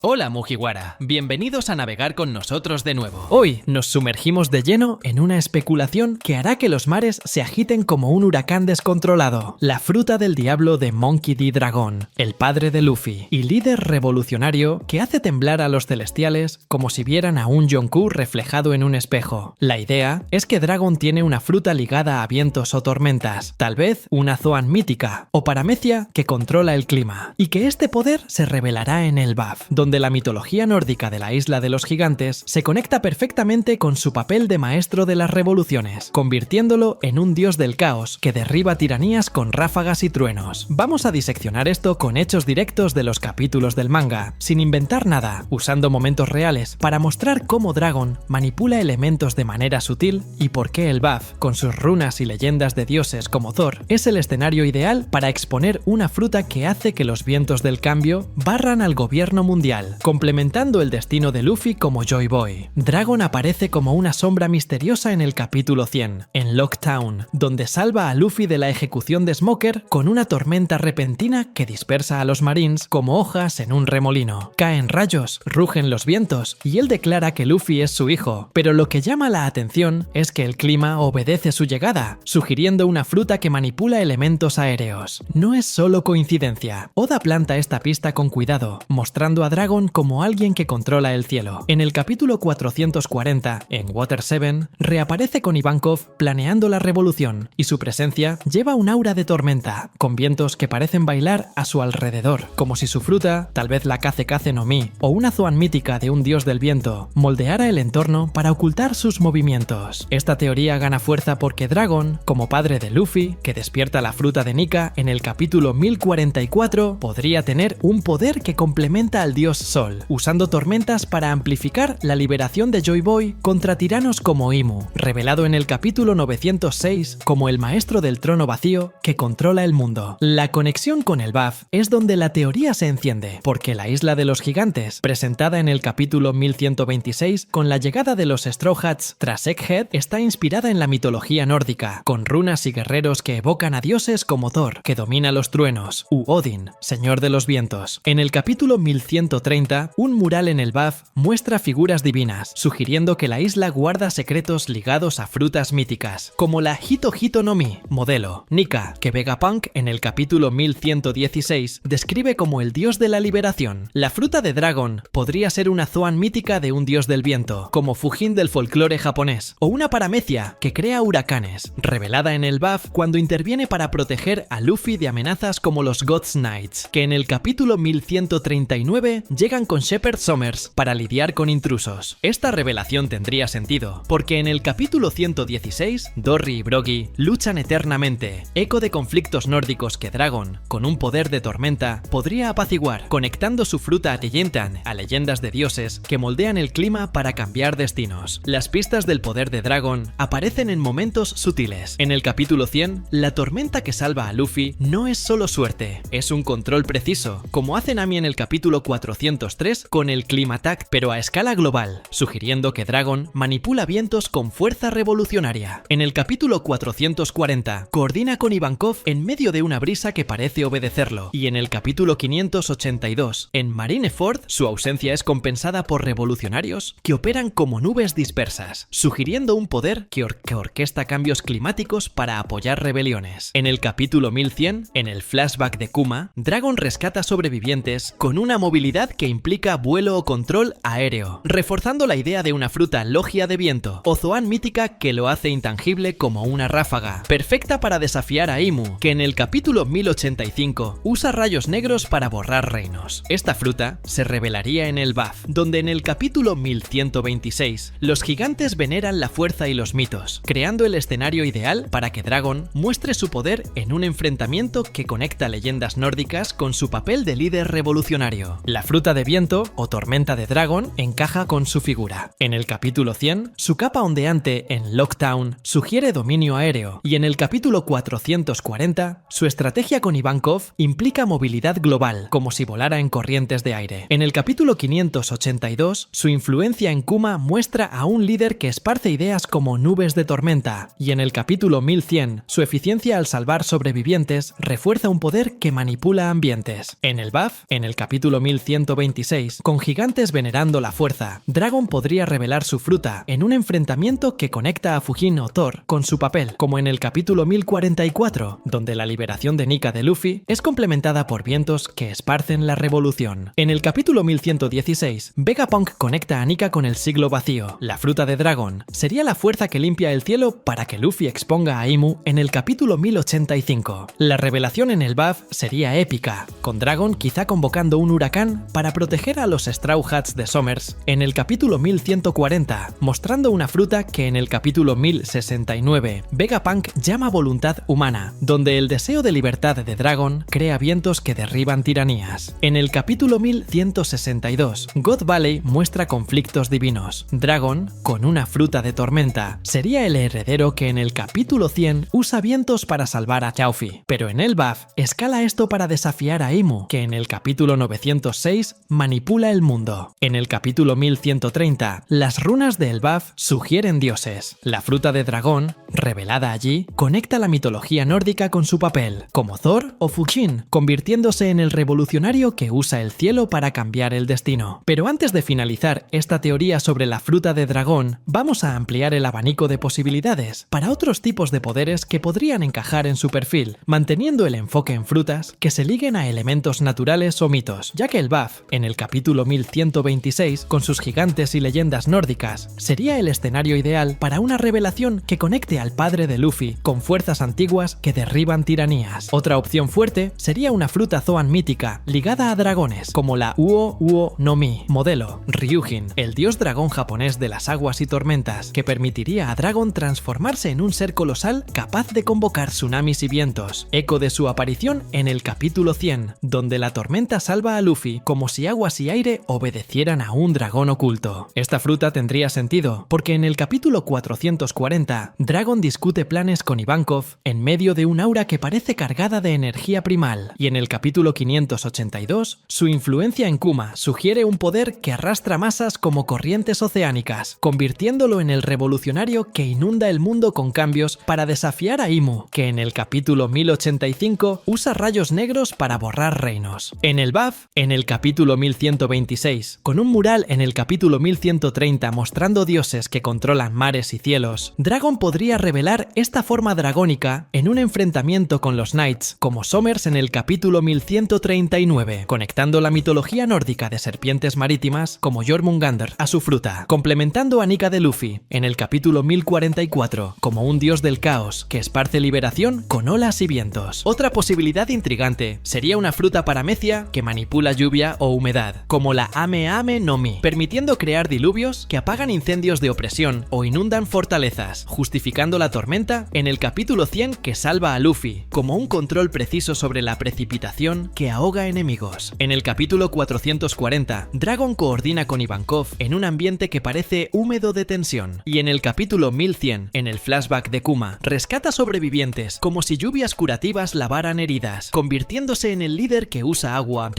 Hola Mugiwara, bienvenidos a navegar con nosotros de nuevo. Hoy nos sumergimos de lleno en una especulación que hará que los mares se agiten como un huracán descontrolado. La fruta del diablo de Monkey D. Dragon, el padre de Luffy y líder revolucionario que hace temblar a los celestiales como si vieran a un Yonkou reflejado en un espejo. La idea es que Dragon tiene una fruta ligada a vientos o tormentas, tal vez una Zoan mítica o paramecia que controla el clima, y que este poder se revelará en el BAF, donde la mitología nórdica de la isla de los gigantes se conecta perfectamente con su papel de maestro de las revoluciones, convirtiéndolo en un dios del caos que derriba tiranías con ráfagas y truenos. Vamos a diseccionar esto con hechos directos de los capítulos del manga, sin inventar nada, usando momentos reales para mostrar cómo Dragon manipula elementos de manera sutil y por qué el BAF, con sus runas y leyendas de dioses como Thor, es el escenario ideal para exponer una fruta que hace que los vientos del cambio barran al gobierno mundial, complementando el destino de Luffy como Joy Boy. Dragon aparece como una sombra misteriosa en el capítulo 100, en Locktown, donde salva a Luffy de la ejecución de Smoker con una tormenta repentina que dispersa a los marines como hojas en un remolino. Caen rayos, rugen los vientos y él declara que Luffy es su hijo, pero lo que llama la atención es que el clima obedece su llegada, sugiriendo una fruta que manipula elementos aéreos. No es solo coincidencia. Oda planta esta pista con cuidado, mostrando a Dragon como alguien que controla el cielo. En el capítulo 440, en Water 7, reaparece con Ivankov planeando la revolución, y su presencia lleva un aura de tormenta, con vientos que parecen bailar a su alrededor, como si su fruta, tal vez la Kaze no Mi, o una Zoan mítica de un dios del viento, moldeara el entorno para ocultar sus movimientos. Esta teoría gana fuerza porque Dragon, como padre de Luffy, que despierta la fruta de Nika en el capítulo 1044, podría tener un poder que complementa al dios Sol, usando tormentas para amplificar la liberación de Joy Boy contra tiranos como Imu, revelado en el capítulo 906 como el maestro del trono vacío que controla el mundo. La conexión con el BAF es donde la teoría se enciende, porque la isla de los gigantes, presentada en el capítulo 1126 con la llegada de los Straw Hats tras Egghead, está inspirada en la mitología nórdica, con runas y guerreros que evocan a dioses como Thor, que domina los truenos, u Odin, señor de los vientos. En el capítulo 1130, un mural en el BAF muestra figuras divinas, sugiriendo que la isla guarda secretos ligados a frutas míticas, como la Hito Hito no Mi, modelo. Nika, que Vegapunk en el capítulo 1116 describe como el dios de la liberación. La fruta de Dragon podría ser una Zoan mítica de un dios del viento, como Fujin del folclore japonés, o una paramecia que crea huracanes, revelada en el BAF cuando interviene para proteger a Luffy de amenazas como los God's Knights, que en el capítulo 1139 llegan con Shepard Sommers para lidiar con intrusos. Esta revelación tendría sentido, porque en el capítulo 116, Dorry y Broggy luchan eternamente, eco de conflictos nórdicos que Dragon, con un poder de tormenta, podría apaciguar, conectando su fruta a Teyentan a leyendas de dioses que moldean el clima para cambiar destinos. Las pistas del poder de Dragon aparecen en momentos sutiles. En el capítulo 100, la tormenta que salva a Luffy no es solo suerte, es un control preciso, como hace Nami en el capítulo 403 con el Climattack, pero a escala global, sugiriendo que Dragon manipula vientos con fuerza revolucionaria. En el capítulo 440, coordina con Ivankov en medio de una brisa que parece obedecerlo, y en el capítulo 582, en Marineford, su ausencia es compensada por revolucionarios que operan como nubes dispersas, sugiriendo un poder que orquesta cambios climáticos para apoyar rebeliones. En el capítulo 1100, en el flashback de Kuma, Dragon rescata sobrevivientes con una movilidad que implica vuelo o control aéreo, reforzando la idea de una fruta logia de viento, o Zoan mítica que lo hace intangible como una ráfaga, perfecta para desafiar a Imu, que en el capítulo 1085 usa rayos negros para borrar reinos. Esta fruta se revelaría en el BAF, donde en el capítulo 1126 los gigantes veneran la fuerza y los mitos, creando el escenario ideal para que Dragon muestre su poder en un enfrentamiento que conecta leyendas nórdicas con su papel de líder revolucionario. La fruta de viento, o tormenta de Dragon, encaja con su figura. En el capítulo 100, su capa ondeante en Locktown sugiere dominio aéreo, y en el capítulo 440, su estrategia con Ivankov implica movilidad global, como si volara en corrientes de aire. En el capítulo 582, su influencia en Kuma muestra a un líder que esparce ideas como nubes de tormenta, y en el capítulo 1100, su eficiencia al salvar sobrevivientes refuerza un poder que manipula ambientes. En el BAF, en el capítulo 1130, 1126, con gigantes venerando la fuerza, Dragon podría revelar su fruta en un enfrentamiento que conecta a Fujin o Thor con su papel, como en el capítulo 1044, donde la liberación de Nika de Luffy es complementada por vientos que esparcen la revolución. En el capítulo 1116, Vegapunk conecta a Nika con el siglo vacío. La fruta de Dragon sería la fuerza que limpia el cielo para que Luffy exponga a Imu en el capítulo 1085. La revelación en el BAF sería épica, con Dragon quizá convocando un huracán para proteger a los Straw Hats de Somers en el capítulo 1140, mostrando una fruta que en el capítulo 1069 Vegapunk llama voluntad humana, donde el deseo de libertad de Dragon crea vientos que derriban tiranías. En el capítulo 1162, God Valley muestra conflictos divinos. Dragon, con una fruta de tormenta, sería el heredero que en el capítulo 100 usa vientos para salvar a Chaufey, pero en el BAF escala esto para desafiar a Imu, que en el capítulo 906 manipula el mundo. En el capítulo 1130, las runas del BAF sugieren dioses. La fruta de dragón, revelada allí, conecta la mitología nórdica con su papel, como Thor o Fujin, convirtiéndose en el revolucionario que usa el cielo para cambiar el destino. Pero antes de finalizar esta teoría sobre la fruta de dragón, vamos a ampliar el abanico de posibilidades para otros tipos de poderes que podrían encajar en su perfil, manteniendo el enfoque en frutas que se liguen a elementos naturales o mitos, ya que el BAF, en el capítulo 1126, con sus gigantes y leyendas nórdicas, sería el escenario ideal para una revelación que conecte al padre de Luffy con fuerzas antiguas que derriban tiranías. Otra opción fuerte sería una fruta Zoan mítica ligada a dragones, como la Uo Uo no Mi, modelo Ryujin, el dios dragón japonés de las aguas y tormentas, que permitiría a Dragon transformarse en un ser colosal capaz de convocar tsunamis y vientos, eco de su aparición en el capítulo 100, donde la tormenta salva a Luffy como si aguas y aire obedecieran a un dragón oculto. Esta fruta tendría sentido, porque en el capítulo 440, Dragon discute planes con Ivankov en medio de un aura que parece cargada de energía primal, y en el capítulo 582, su influencia en Kuma sugiere un poder que arrastra masas como corrientes oceánicas, convirtiéndolo en el revolucionario que inunda el mundo con cambios para desafiar a Imu, que en el capítulo 1085 usa rayos negros para borrar reinos. En el BAF, en el capítulo 1126, con un mural en el capítulo 1130 mostrando dioses que controlan mares y cielos, Dragon podría revelar esta forma dragónica en un enfrentamiento con los Knights, como Somers en el capítulo 1139, conectando la mitología nórdica de serpientes marítimas como Jormungandr a su fruta, complementando a Nika de Luffy en el capítulo 1044 como un dios del caos que esparce liberación con olas y vientos. Otra posibilidad intrigante sería una fruta paramecia que manipula lluvia o humedad, como la Ame Ame no Mi, permitiendo crear diluvios que apagan incendios de opresión o inundan fortalezas, justificando la tormenta en el capítulo 100 que salva a Luffy, como un control preciso sobre la precipitación que ahoga enemigos. En el capítulo 440, Dragon coordina con Ivankov en un ambiente que parece húmedo de tensión, y en el capítulo 1100, en el flashback de Kuma, rescata sobrevivientes como si lluvias curativas lavaran heridas, convirtiéndose en el líder que usa agua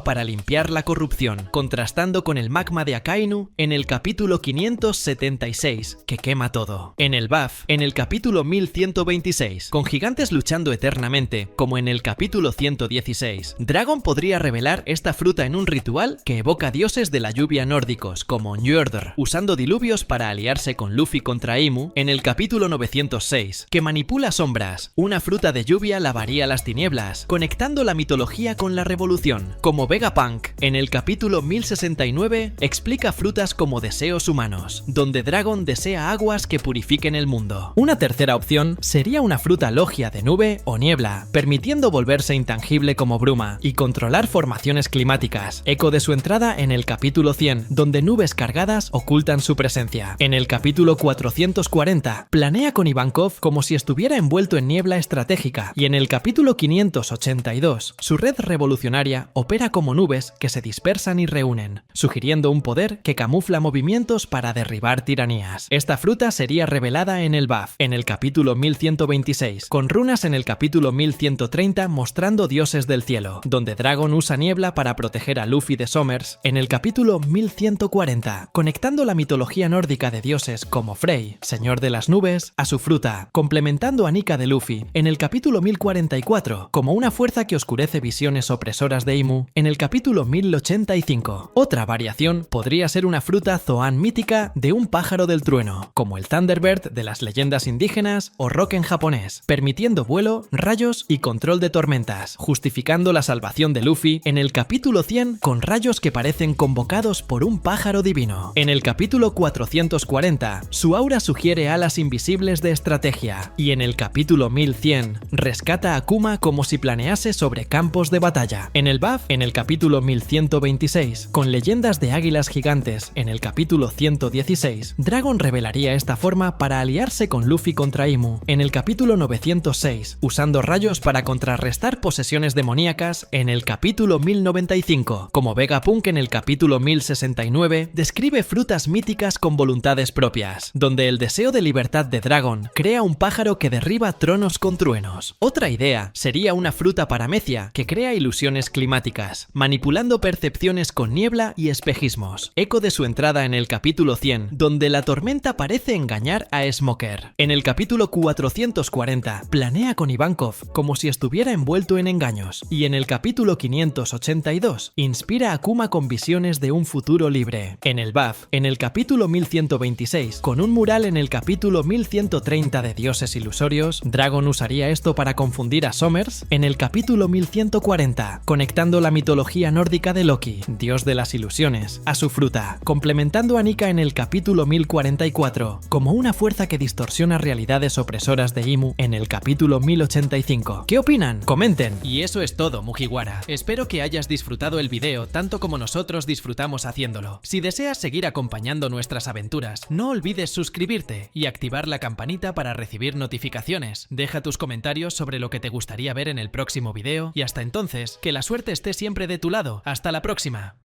para limpiar la corrupción, contrastando con el magma de Akainu en el capítulo 576, que quema todo. En el BAF, en el capítulo 1126, con gigantes luchando eternamente, como en el capítulo 116, Dragon podría revelar esta fruta en un ritual que evoca dioses de la lluvia nórdicos, como Njordr, usando diluvios para aliarse con Luffy contra Imu en el capítulo 906, que manipula sombras. Una fruta de lluvia lavaría las tinieblas, conectando la mitología con la revolución, como Vegapunk en el capítulo 1069 explica frutas como deseos humanos, donde Dragon desea aguas que purifiquen el mundo. Una tercera opción sería una fruta logia de nube o niebla, permitiendo volverse intangible como bruma y controlar formaciones climáticas, eco de su entrada en el capítulo 100, donde nubes cargadas ocultan su presencia. En el capítulo 440, planea con Ivankov como si estuviera envuelto en niebla estratégica, y en el capítulo 582, su red revolucionaria opera como nubes que se dispersan y reúnen, sugiriendo un poder que camufla movimientos para derribar tiranías. Esta fruta sería revelada en el BAF, en el capítulo 1126, con runas en el capítulo 1130 mostrando dioses del cielo, donde Dragon usa niebla para proteger a Luffy de Somers, en el capítulo 1140, conectando la mitología nórdica de dioses como Frey, señor de las nubes, a su fruta, complementando a Nika de Luffy, en el capítulo 1044, como una fuerza que oscurece visiones opresoras de Imu, Imu en el capítulo 1085. Otra variación podría ser una fruta Zoan mítica de un pájaro del trueno, como el Thunderbird de las leyendas indígenas o Rock en japonés, permitiendo vuelo, rayos y control de tormentas, justificando la salvación de Luffy en el capítulo 100 con rayos que parecen convocados por un pájaro divino. En el capítulo 440, su aura sugiere alas invisibles de estrategia, y en el capítulo 1100, rescata a Kuma como si planease sobre campos de batalla. En el BAF, en el capítulo 1126, con leyendas de águilas gigantes, en el capítulo 116, Dragon revelaría esta forma para aliarse con Luffy contra Imu. En el capítulo 906, usando rayos para contrarrestar posesiones demoníacas, en el capítulo 1095, como Vegapunk en el capítulo 1069, describe frutas míticas con voluntades propias, donde el deseo de libertad de Dragon crea un pájaro que derriba tronos con truenos. Otra idea sería una fruta paramecia que crea ilusiones climáticas, manipulando percepciones con niebla y espejismos, eco de su entrada en el capítulo 100, donde la tormenta parece engañar a Smoker. En el capítulo 440, planea con Ivankov como si estuviera envuelto en engaños, y en el capítulo 582, inspira a Kuma con visiones de un futuro libre. En el BAF, en el capítulo 1126, con un mural en el capítulo 1130 de Dioses Ilusorios, Dragon usaría esto para confundir a Somers en el capítulo 1140, conectando la mitología nórdica de Loki, dios de las ilusiones, a su fruta, complementando a Nika en el capítulo 1044, como una fuerza que distorsiona realidades opresoras de Imu en el capítulo 1085. ¿Qué opinan? Comenten. Y eso es todo, Mugiwara. Espero que hayas disfrutado el video tanto como nosotros disfrutamos haciéndolo. Si deseas seguir acompañando nuestras aventuras, no olvides suscribirte y activar la campanita para recibir notificaciones. Deja tus comentarios sobre lo que te gustaría ver en el próximo video y hasta entonces, que la suerte esté siempre de tu lado. ¡Hasta la próxima!